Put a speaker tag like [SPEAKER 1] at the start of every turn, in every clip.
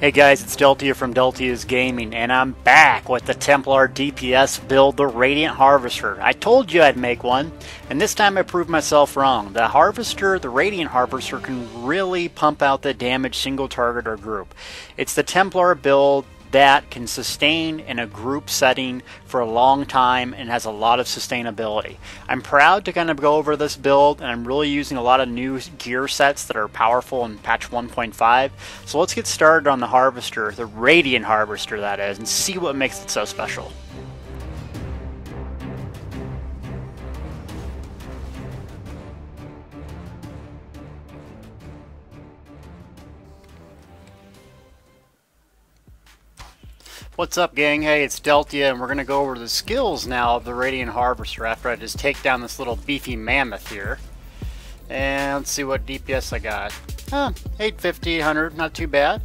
[SPEAKER 1] Hey guys, it's Deltia from Deltia's Gaming, and I'm back with the Templar DPS build, the Radiant Harvester. I told you I'd make one, and this time I proved myself wrong. The Harvester, the Radiant Harvester, can really pump out the damage single target or group. It's the Templar build that can sustain in a group setting for a long time and has a lot of sustainability. I'm proud to kind of go over this build, and I'm really using a lot of new gear sets that are powerful in patch 1.5. So let's get started on the Harvester, the Radiant Harvester that is, and see what makes it so special. What's up, gang? Hey, it's Deltia, and we're going to go over the skills now of the Radiant Harvester after I just take down this little beefy mammoth here. And let's see what DPS I got. 850, 800, not too bad.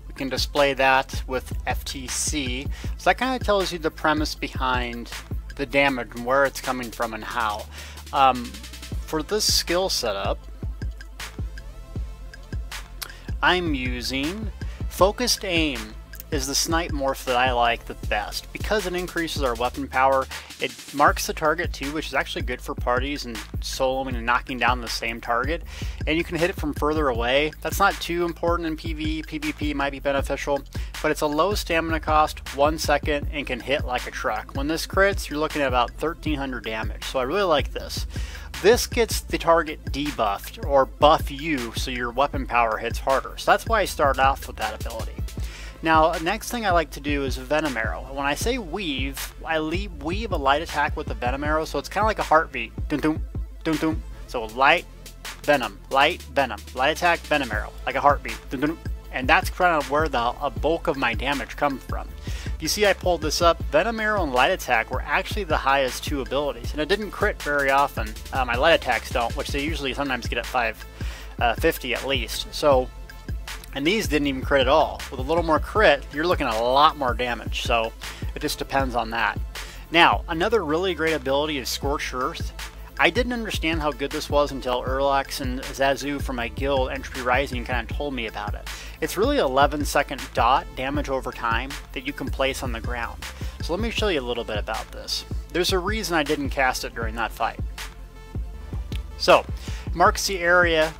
[SPEAKER 1] We can display that with FTC. So that kind of tells you the premise behind the damage and where it's coming from and how. For this skill setup, I'm using Focused Aim is the snipe morph that I like the best because it increases our weapon power. It marks the target too, which is actually good for parties and soloing and knocking down the same target, and you can hit it from further away. That's not too important in PvE. PvP might be beneficial, but it's a low stamina cost, 1 second, and can hit like a truck. When this crits, you're looking at about 1300 damage, so I really like this. This gets the target debuffed or buff you so your weapon power hits harder, so that's why I started off with that ability. Now, next thing I like to do is Venom Arrow. When I say weave, I weave a light attack with the Venom Arrow, so it's kind of like a heartbeat. Dun dun, dun dun. So light, venom, light, venom, light attack, Venom Arrow, like a heartbeat. Dun dun. And that's kind of where a bulk of my damage comes from. You see I pulled this up. Venom Arrow and light attack were actually the highest two abilities, and it didn't crit very often. My light attacks don't, which they usually sometimes get at 550 at least. And these didn't even crit at all. With a little more crit, you're looking at a lot more damage, so it just depends on that. Now, another really great ability is Scorched Earth. I didn't understand how good this was until Erlax and Zazu from my guild, Entropy Rising, kind of told me about it. It's really 11-second dot damage over time that you can place on the ground. So let me show you a little bit about this. There's a reason I didn't cast it during that fight. So, marks the area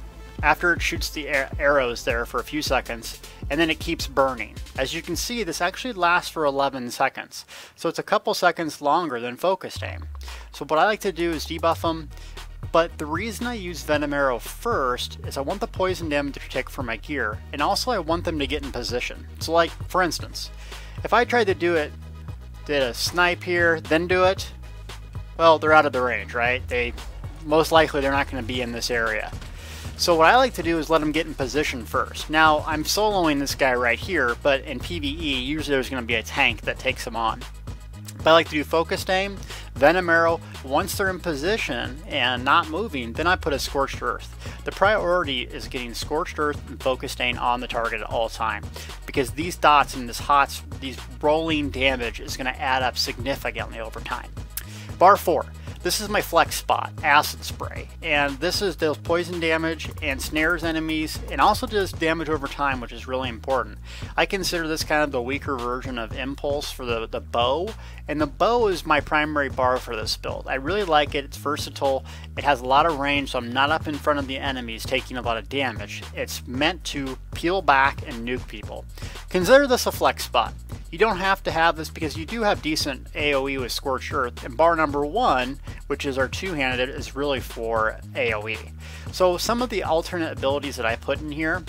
[SPEAKER 1] after it shoots the arrows there for a few seconds, and then it keeps burning. As you can see, this actually lasts for 11 seconds. So it's a couple seconds longer than Focused Aim. So what I like to do is debuff them, but the reason I use Venom Arrow first is I want the poison damage to take for my gear, and also I want them to get in position. So like, for instance, if I tried to did a snipe here, then do it, well, they're out of the range, right? Most likely they're not going to be in this area. So what I like to do is let them get in position first. Now, I'm soloing this guy right here, but in PvE, usually there's going to be a tank that takes him on. But I like to do Focused Aim, Venom Arrow. Once they're in position and not moving, then I put a Scorched Earth. The priority is getting Scorched Earth and Focused Aim on the target at all time, because these dots and these rolling damage is going to add up significantly over time. Bar 4. This is my flex spot, Acid Spray, and this is those poison damage and snares enemies, and also does damage over time, which is really important. I consider this kind of the weaker version of Impulse for the bow, and the bow is my primary bar for this build. I really like it. It's versatile. It has a lot of range, so I'm not up in front of the enemies taking a lot of damage. It's meant to peel back and nuke people. Consider this a flex spot. You don't have to have this because you do have decent AoE with Scorched Earth, and bar number 1, which is our two-handed, is really for AoE. So some of the alternate abilities that I put in here,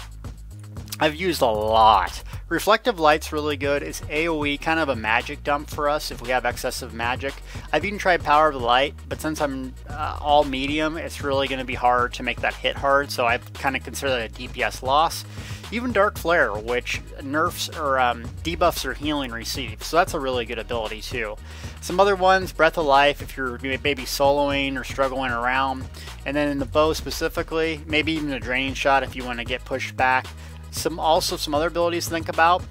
[SPEAKER 1] I've used a lot. Reflective Light's really good. It's AoE, kind of a magic dump for us if we have excessive magic. I've even tried Power of the Light, but since I'm all medium, it's really going to be hard to make that hit hard, so I kind of consider that a DPS loss. Even Dark Flare, which nerfs or debuffs or healing received, so that's a really good ability too. Some other ones, Breath of Life if you're maybe soloing or struggling around, and then in the bow specifically, maybe even a Draining Shot if you want to get pushed back. Also some other abilities to think about,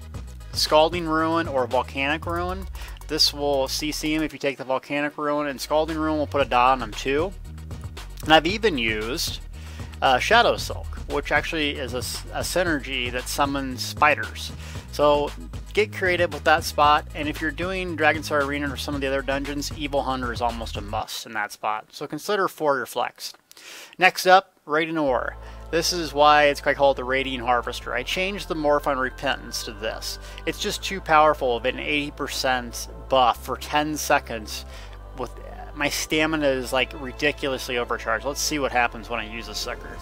[SPEAKER 1] Scalding Ruin or Volcanic Ruin. This will CC him if you take the Volcanic Ruin, and Scalding Ruin will put a dot on him too. And I've even used Shadow Silk. which actually is a synergy that summons spiders. So get creative with that spot, and if you're doing Dragonstar Arena or some of the other dungeons, Evil Hunter is almost a must in that spot. So consider 4 your flex. Next up, Radiant Ore. This is why it's called the Radiant Harvester. I changed the morph on Repentance to this. It's just too powerful of an 80% buff for 10 seconds. With my stamina is like ridiculously overcharged. Let's see what happens when I use this sucker.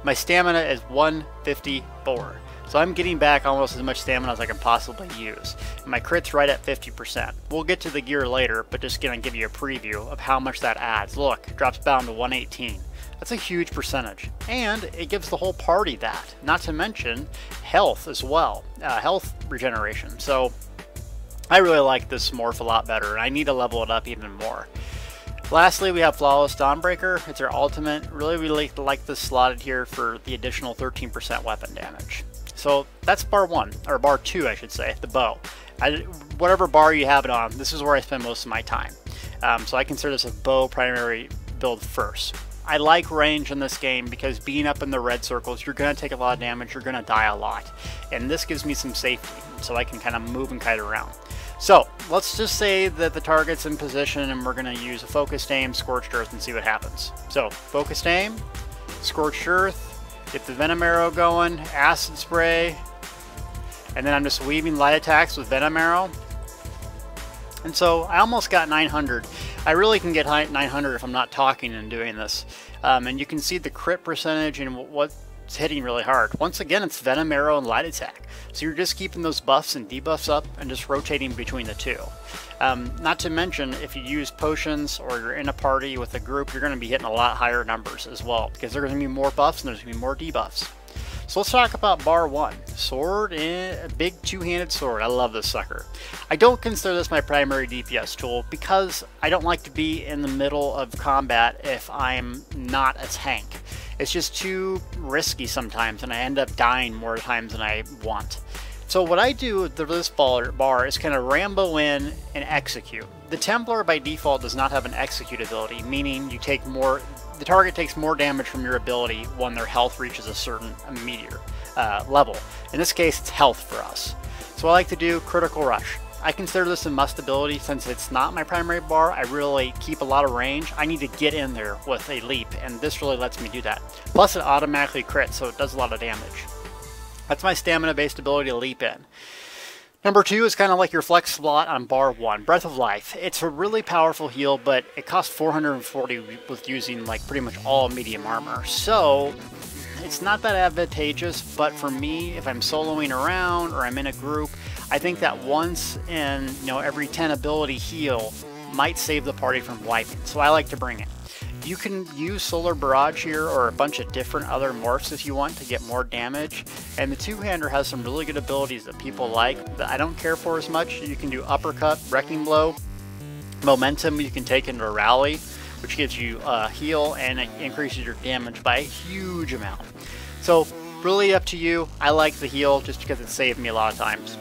[SPEAKER 1] My stamina is 154. So I'm getting back almost as much stamina as I can possibly use. And my crit's right at 50%. We'll get to the gear later, but just gonna give you a preview of how much that adds. Look, it drops down to 118. That's a huge percentage. And it gives the whole party that. Not to mention health as well. Health regeneration. So I really like this morph a lot better, and I need to level it up even more. Lastly, we have Flawless Dawnbreaker. It's our ultimate. Really like this slotted here for the additional 13% weapon damage. So that's bar 1, or bar 2 I should say, the bow. Whatever bar you have it on, this is where I spend most of my time. So I consider this a bow primary build first. I like range in this game because being up in the red circles, you're going to take a lot of damage, you're going to die a lot. And this gives me some safety, so I can kind of move and kite around. So let's just say that the target's in position and we're going to use a Focused Aim, Scorched Earth, and see what happens. So Focused Aim, Scorched Earth, get the Venom Arrow going, Acid Spray, and then I'm just weaving light attacks with Venom Arrow. And so I almost got 900. I really can get 900 if I'm not talking and doing this. And you can see the crit percentage and what's hitting really hard. Once again, it's Venom Arrow and light attack. So you're just keeping those buffs and debuffs up and just rotating between the two. Not to mention, if you use potions or you're in a party with a group, you're going to be hitting a lot higher numbers as well, because there's going to be more buffs and there's going to be more debuffs. So let's talk about bar 1. Sword, a big two-handed sword. I love this sucker. I don't consider this my primary DPS tool because I don't like to be in the middle of combat if I'm not a tank. It's just too risky sometimes, and I end up dying more times than I want. So what I do with this bar is kind of Rambo in and execute. The Templar by default does not have an execute ability, meaning you take more. The target takes more damage from your ability when their health reaches a certain meteor level. In this case, it's health for us. So I like to do Critical Rush. I consider this a must ability since it's not my primary bar. I really keep a lot of range. I need to get in there with a leap, and this really lets me do that. Plus it automatically crits, so it does a lot of damage. That's my stamina based ability to leap in. Number 2 is kind of like your flex slot on bar 1, Breath of Life. It's a really powerful heal, but it costs 440 with using like pretty much all medium armor. So it's not that advantageous, but for me, if I'm soloing around or I'm in a group, I think that once in every 10 ability heal might save the party from wiping. So I like to bring it. You can use Solar Barrage here or a bunch of different other morphs if you want to get more damage. And the two-hander has some really good abilities that people like that I don't care for as much. You can do Uppercut, Wrecking Blow, Momentum you can take into a Rally, which gives you a heal and it increases your damage by a huge amount. So really up to you. I like the heal just because it saved me a lot of times.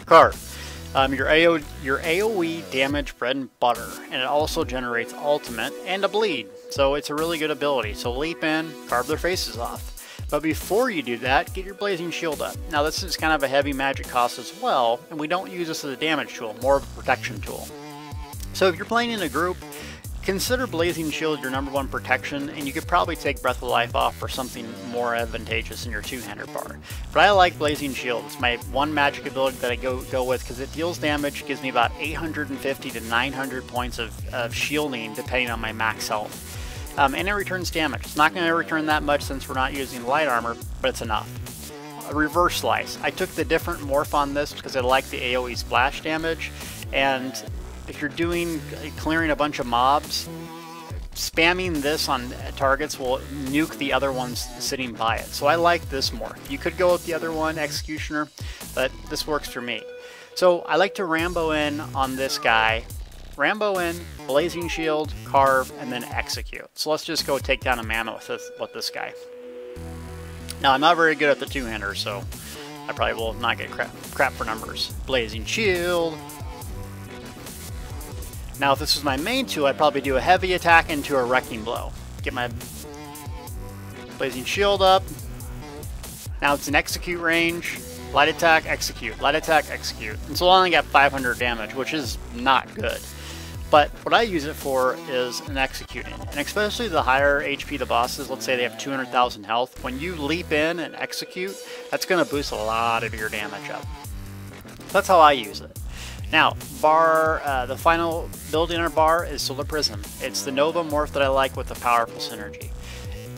[SPEAKER 1] Card. Your AoE damage bread and butter, and it also generates ultimate and a bleed, so it's a really good ability. So leap in, carve their faces off. But before you do that, get your Blazing Shield up. Now this is kind of a heavy magic cost as well, and we don't use this as a damage tool, more of a protection tool. So if you're playing in a group, consider Blazing Shield your #1 protection, and you could probably take Breath of Life off for something more advantageous in your two-hander bar. But I like Blazing Shield. It's my one magic ability that I go with because it deals damage, gives me about 850 to 900 points of shielding depending on my max health. And it returns damage. It's not going to return that much since we're not using light armor, but it's enough. A Reverse Slice. I took the different morph on this because I like the AoE splash damage, and if you're clearing a bunch of mobs, spamming this on targets will nuke the other ones sitting by it. So I like this more. You could go with the other one, Executioner, but this works for me. So I like to Rambo in on this guy. Rambo in, Blazing Shield, carve, and then execute. So let's just go take down a mammoth with this guy. Now I'm not very good at the two-hander, so I probably will not get crap for numbers. Blazing Shield. Now if this was my main tool, I'd probably do a heavy attack into a Wrecking Blow. Get my Blazing shield up. Now it's an execute range. Light attack, execute. Light attack, execute. And so I only got 500 damage, which is not good. But what I use it for is an executing. And especially the higher HP the bosses, let's say they have 200,000 health, when you leap in and execute, that's going to boost a lot of your damage up. That's how I use it. Now, the final build in our bar is Solar Prism. It's the Nova morph that I like with the powerful synergy.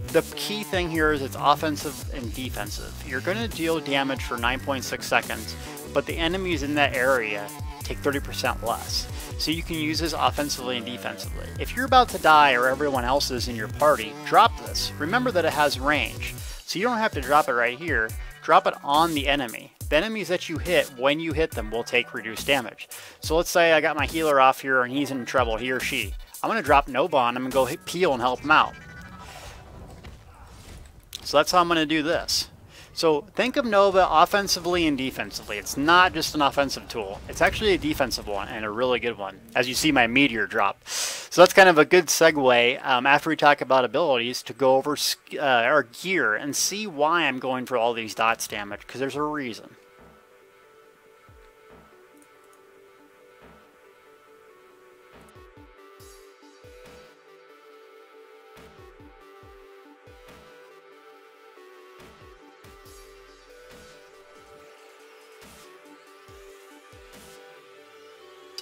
[SPEAKER 1] The key thing here is it's offensive and defensive. You're going to deal damage for 9.6 seconds, but the enemies in that area take 30% less. So you can use this offensively and defensively. If you're about to die or everyone else is in your party, drop this. Remember that it has range. So you don't have to drop it right here. Drop it on the enemy. The enemies that you hit, when you hit them, will take reduced damage. So let's say I got my healer off here and he's in trouble, he or she. I'm going to drop Nova on him and go hit Peel and help him out. So that's how I'm going to do this. So think of Nova offensively and defensively. It's not just an offensive tool. It's actually a defensive one, and a really good one, as you see my meteor drop. So that's kind of a good segue, after we talk about abilities, to go over our gear and see why I'm going for all these dots damage, because there's a reason.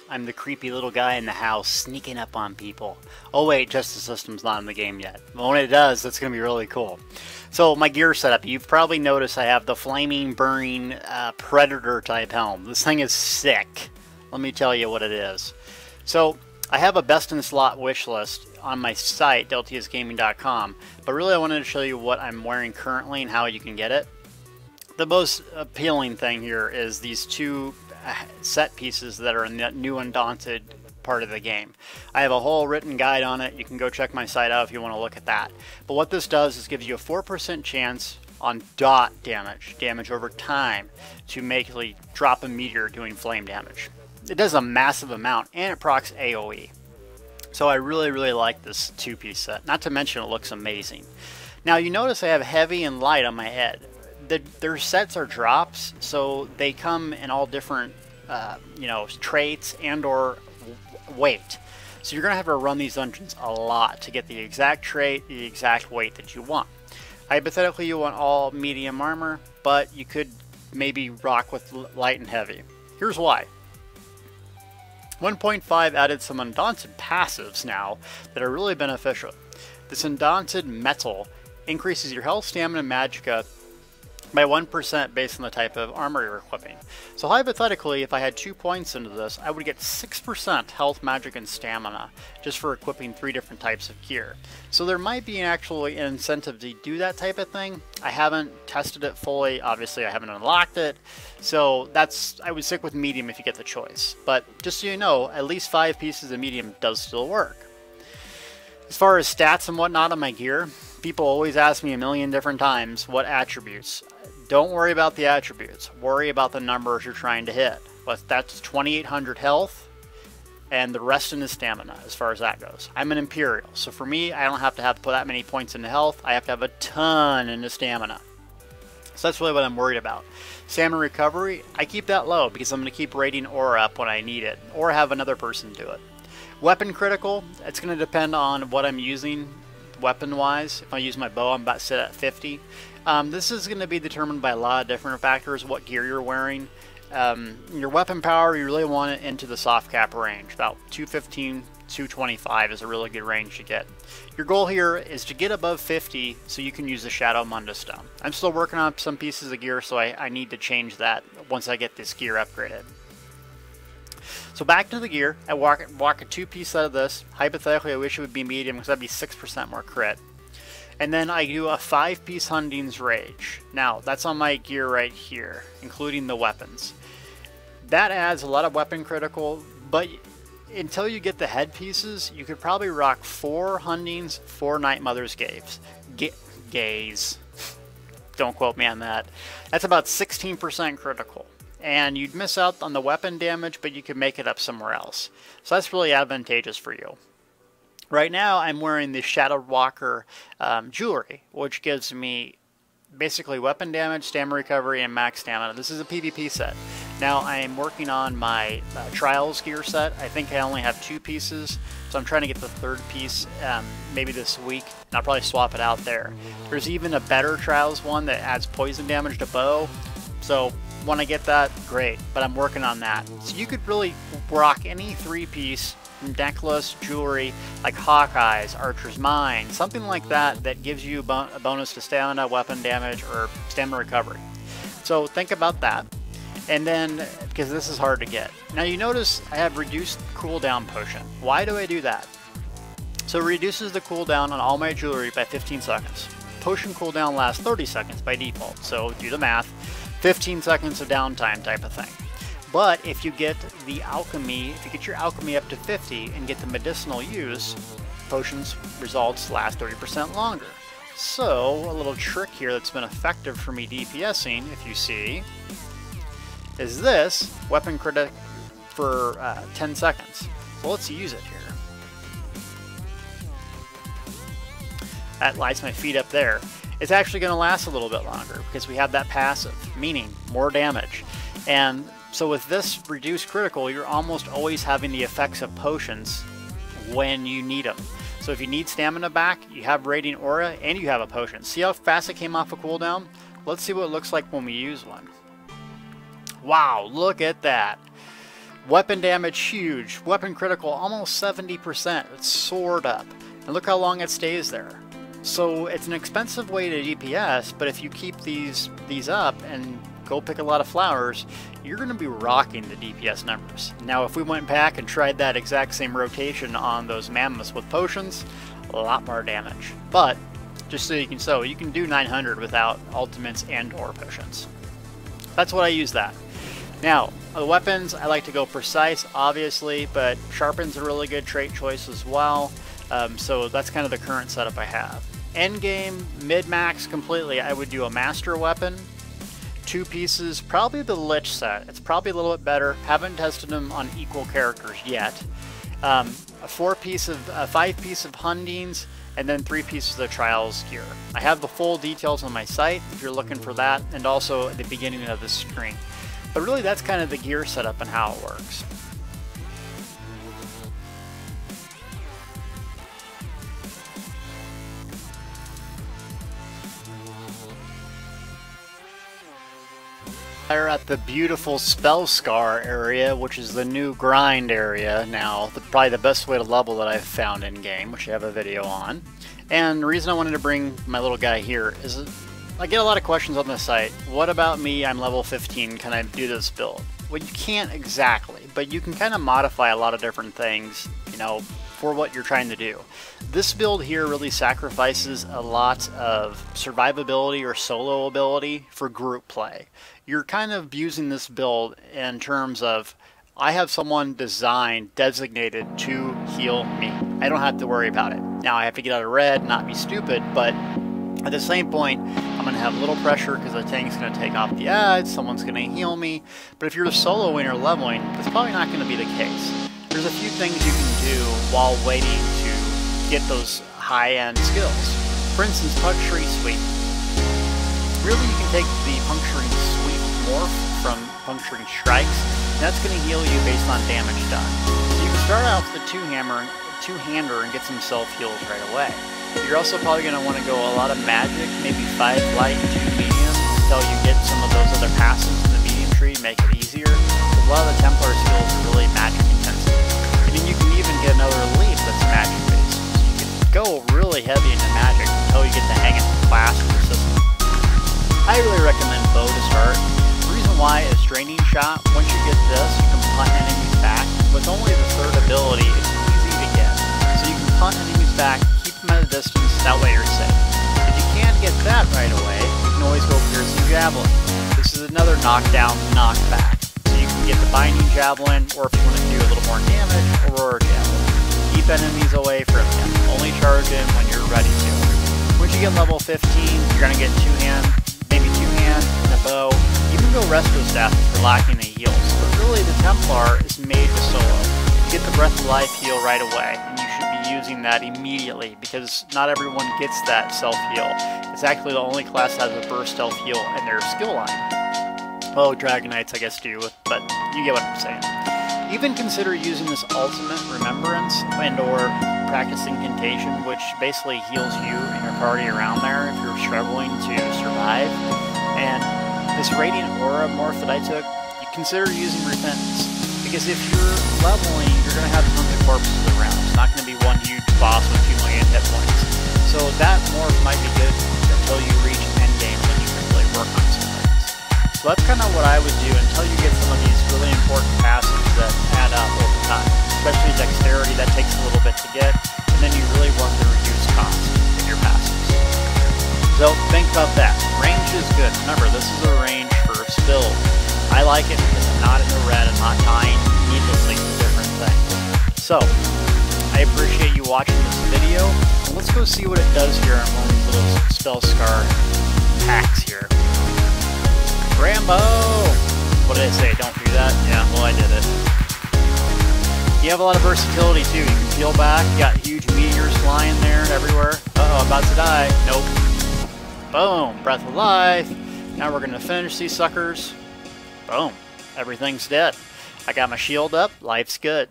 [SPEAKER 1] I'm the creepy little guy in the house sneaking up on people. Oh wait, Justice System's not in the game yet. But when it does, that's going to be really cool. So my gear setup, you've probably noticed I have the flaming, burning Predator type helm. This thing is sick. Let me tell you what it is. So I have a best in slot wish list on my site, deltiusgaming.com, but really I wanted to show you what I'm wearing currently and how you can get it. The most appealing thing here is these two set pieces that are in the new Undaunted part of the game. I have a whole written guide on it. You can go check my site out if you want to look at that. But what this does is gives you a 4% chance on dot damage over time, to basically drop a meteor doing flame damage. It does a massive amount, and it procs AoE. So I really like this two-piece set. Not to mention it looks amazing. Now you notice I have heavy and light on my head. Their sets are drops, so they come in all different traits and or weight. So you're going to have to run these dungeons a lot to get the exact trait, the exact weight that you want. Hypothetically, you want all medium armor, but you could maybe rock with light and heavy. Here's why. 1.5 added some Undaunted passives now that are really beneficial. This Undaunted Metal increases your health, stamina, and magicka by 1% based on the type of armor you're equipping. So hypothetically, if I had 2 points into this, I would get 6% health, magic, and stamina just for equipping 3 different types of gear. So there might be an actual incentive to do that type of thing. I haven't tested it fully. Obviously, I haven't unlocked it. So I would stick with medium if you get the choice. But just so you know, at least 5 pieces of medium does still work. As far as stats and whatnot on my gear, people always ask me a million different times what attributes. Don't worry about the attributes. Worry about the numbers you're trying to hit. But that's 2,800 health, and the rest in the stamina as far as that goes. I'm an Imperial, so for me, I don't have to put that many points into health. I have to have a ton into stamina. So that's really what I'm worried about. Stamina recovery, I keep that low because I'm going to keep rating ore up when I need it, or have another person do it. Weapon critical, it's going to depend on what I'm using weapon-wise. If I use my bow, I'm about set at 50. This is going to be determined by a lot of different factors, what gear you're wearing. Your weapon power, you really want it into the soft cap range. About 215, 225 is a really good range to get. Your goal here is to get above 50 so you can use the Shadow Mundus Stone. I'm still working on some pieces of gear, so I need to change that once I get this gear upgraded. So back to the gear, I walk a 2-piece set of this. Hypothetically, I wish it would be medium because that'd be 6% more crit. And then I do a 5-piece Hunding's Rage. Now, that's on my gear right here, including the weapons. That adds a lot of weapon critical, but until you get the headpieces, you could probably rock 4 Hundings, 4 Night Mother's Gaze. Don't quote me on that. That's about 16% critical. And you'd miss out on the weapon damage, but you could make it up somewhere else. So that's really advantageous for you. Right now I'm wearing the Shadowed Walker jewelry, which gives me basically weapon damage, stamina recovery, and max stamina. This is a PvP set. Now I am working on my Trials gear set. I think I only have 2 pieces, so I'm trying to get the 3rd piece maybe this week, and I'll probably swap it out there. There's even a better Trials one that adds poison damage to bow, so when I get that, great, but I'm working on that. So you could really rock any 3-piece necklace, jewelry, like Hawkeye's, Archer's Mine, something like that that gives you a bonus to stamina, weapon damage, or stamina recovery. So think about that. And then, because this is hard to get. Now you notice I have reduced cooldown potion. Why do I do that? So it reduces the cooldown on all my jewelry by 15 seconds. Potion cooldown lasts 30 seconds by default, so do the math. 15 seconds of downtime type of thing. But if you get the alchemy, if you get your alchemy up to 50 and get the medicinal use, potions results last 30% longer. So a little trick here that's been effective for me DPSing, if you see, is this weapon critic for 10 seconds. So let's use it here. That lights my feet up there. It's actually going to last a little bit longer because we have that passive, meaning more damage. And so with this reduced critical, you're almost always having the effects of potions when you need them. So if you need stamina back, you have Radiant Aura, and you have a potion. See how fast it came off a cooldown? Let's see what it looks like when we use one. Wow, look at that. Weapon damage huge. Weapon critical almost 70%. It's soared up. And look how long it stays there. So it's an expensive way to DPS, but if you keep these up and go pick a lot of flowers, you're going to be rocking the DPS numbers. Now if we went back and tried that exact same rotation on those mammoths with potions, a lot more damage. But just so you can do 900 without ultimates and or potions. That's what I use that. Now the weapons, I like to go precise obviously, but sharpen's a really good trait choice as well. So that's kind of the current setup I have. Endgame, mid-max completely, I would do a master weapon, 2 pieces, probably the Lich set. It's probably a little bit better. Haven't tested them on equal characters yet. A 5 piece of Hundings, and then 3 pieces of Trials gear. I have the full details on my site if you're looking for that, and also at the beginning of the screen. But really that's kind of the gear setup and how it works. We're at the beautiful Spellscar area, which is the new grind area now. Probably the best way to level that I've found in game, which I have a video on. And the reason I wanted to bring my little guy here is I get a lot of questions on the site. What about me? I'm level 15. Can I do this build? Well, you can't exactly, but you can kind of modify a lot of different things, you know, for what you're trying to do. This build here really sacrifices a lot of survivability or solo ability for group play. You're kind of using this build in terms of, I have someone designed, designated to heal me. I don't have to worry about it. Now I have to get out of red, not be stupid, but at the same point, I'm going to have a little pressure because the tank's going to take off the ads, someone's going to heal me. But if you're soloing or leveling, that's probably not going to be the case. There's a few things you can do while waiting to get those high-end skills. For instance, Puncturing Sweep. Really, you can take the Puncturing Sweep morph from Puncturing Strikes, and that's going to heal you based on damage done. So you can start out with the two-hander and get some self-heals right away. You're also probably going to want to go a lot of magic, maybe 5 light, 2 medium, until you get some of those other passives in the medium tree, make it easier. A lot of the Templar skills are really magic intensive. And then you can even get another leap that's magic based. So you can go really heavy into magic until you get the hang of the class or the system. I really recommend bow to start. The reason why is Draining Shot. Once you get this, you can punt enemies back. With only the 3rd ability, it's easy to get. So you can punt enemies back, keep them at a distance, that way you're safe. If you can't get that right away, you can always go Piercing Javelin. This is another knockdown, knockback. So you can get the Binding Javelin, or if you want to do a little more damage, Aurora Javelin. Keep enemies away from you. Only charge in when you're ready to. Once you get level 15, you're going to get 2-hand, maybe 2-hand, and a bow. You can go Resto Staff for lacking the heals. But really, the Templar is made to solo. You get the Breath of Life heal right away, and you should be using that immediately, because not everyone gets that self-heal. It's actually the only class that has a burst self-heal in their skill line. Well, Dragon Knights I guess do, but you get what I'm saying. Even consider using this ultimate remembrance and or practicing contagion, which basically heals you and your party around there if you're struggling to survive. And this radiant aura morph that I took, you consider using repentance, because if you're leveling, you're going to have tons of corpses around. It's not going to be one huge boss with 2 million hit points. So that morph might be good until you reach endgame when you can really work on some things. So that's kind of what I would do until you get some of these really important passives that add up over time. Especially dexterity, that takes a little bit to get, and then you really want the reduced cost in your passives. So think about that. Range is good. Remember, this is a range for spill. I like it because I'm not in the red, I'm not dying needlessly to different things. So, I appreciate you watching this video, and let's go see what it does here on one of these little spell scar packs here. Rambo! What did I say? Don't do that? Yeah, well I did it. You have a lot of versatility too. You can peel back, you got huge meteors flying there everywhere. Uh-oh, I'm about to die. Nope. Boom, breath of life. Now we're gonna finish these suckers. Boom, everything's dead. I got my shield up, life's good.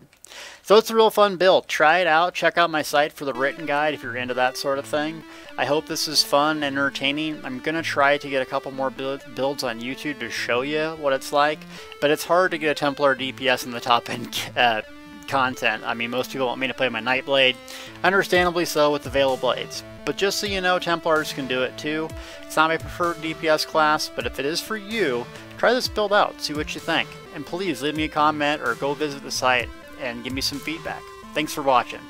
[SPEAKER 1] So it's a real fun build. Try it out. Check out my site for the written guide if you're into that sort of thing. I hope this is fun and entertaining. I'm going to try to get a couple more builds on YouTube to show you what it's like. But it's hard to get a Templar DPS in the top end content. I mean, most people want me to play my Nightblade. Understandably so with the Veil Blades. But just so you know, Templars can do it too. It's not my preferred DPS class, but if it is for you, try this build out. See what you think. And please leave me a comment or go visit the site and give me some feedback. Thanks for watching.